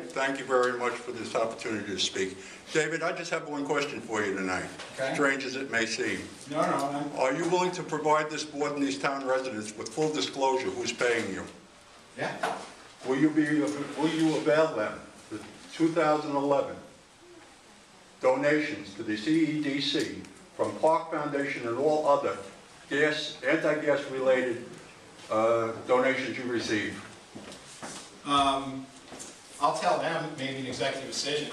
Thank you very much for this opportunity to speak. David, I just have one question for you tonight, Okay. strange as it may seem. No. Are you willing to provide this board and these town residents with full disclosure who's paying you? Yeah. Will you avail them the 2011 donations to the CEDC from Park Foundation and all other anti-gas related donations you receive? I'll tell them, maybe an executive session,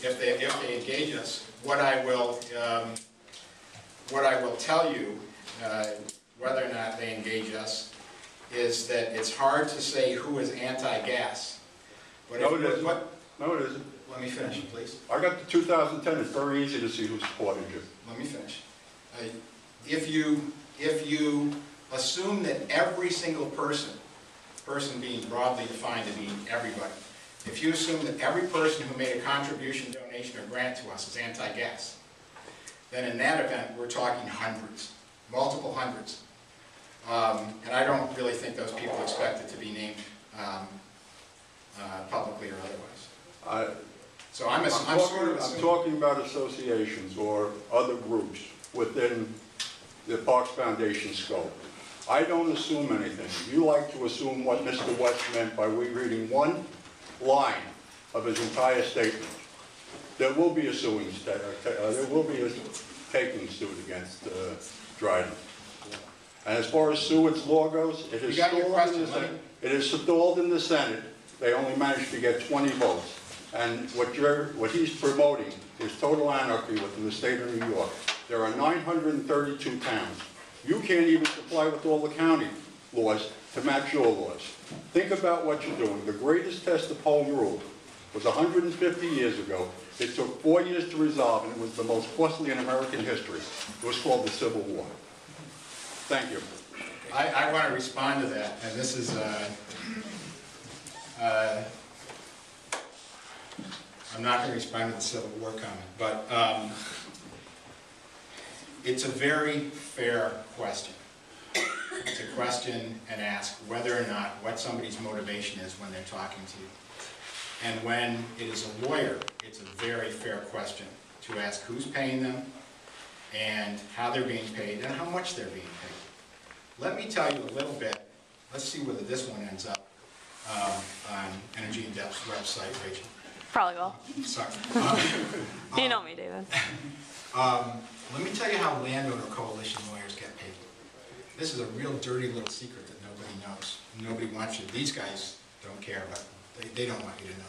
if they engage us. What I will tell you, whether or not they engage us, is that it's hard to say who is anti-gas. No, it isn't. No, it isn't. Let me finish, please. I got the 2010. It's very easy to see who supported you. Let me finish. If you assume that every single person being broadly defined to be everybody, if you assume that every person who made a contribution, donation, or grant to us is anti-gas, then in that event we're talking hundreds, multiple hundreds. And I don't really think those people expect it to be named publicly or otherwise. So I'm talking about associations or other groups within the Parks Foundation scope. I don't assume anything. You like to assume what Mr. West meant by reading one line of his entire statement. There will be a taking suit against Dryden. And as far as Seward's law goes, it is stalled in the Senate. They only managed to get 20 votes. And what he's promoting is total anarchy within the state of New York. There are 932 towns. You can't even comply with all the county laws to match your laws. Think about what you're doing. The greatest test of home rule was 150 years ago. It took 4 years to resolve, and it was the most costly in American history. It was called the Civil War. Thank you. I want to respond to that, and this is I'm not going to respond to the Civil War comment, but it's a very fair question to question and ask whether or not what somebody's motivation is when they're talking to you. And when it is a lawyer, it's a very fair question to ask who's paying them and how they're being paid and how much they're being paid. Let me tell you a little bit. Let's see whether this one ends up on Energy in Depth's website, Rachel. Probably will. Sorry. You know me, David. Let me tell you how landowner coalition lawyers get paid. This is a real dirty little secret that nobody knows. Nobody wants you. These guys don't care, but they don't want you to know.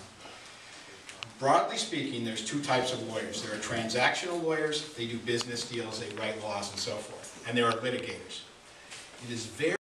Broadly speaking, there's two types of lawyers. There are transactional lawyers. They do business deals, they write laws, and so forth. And there are litigators. It is very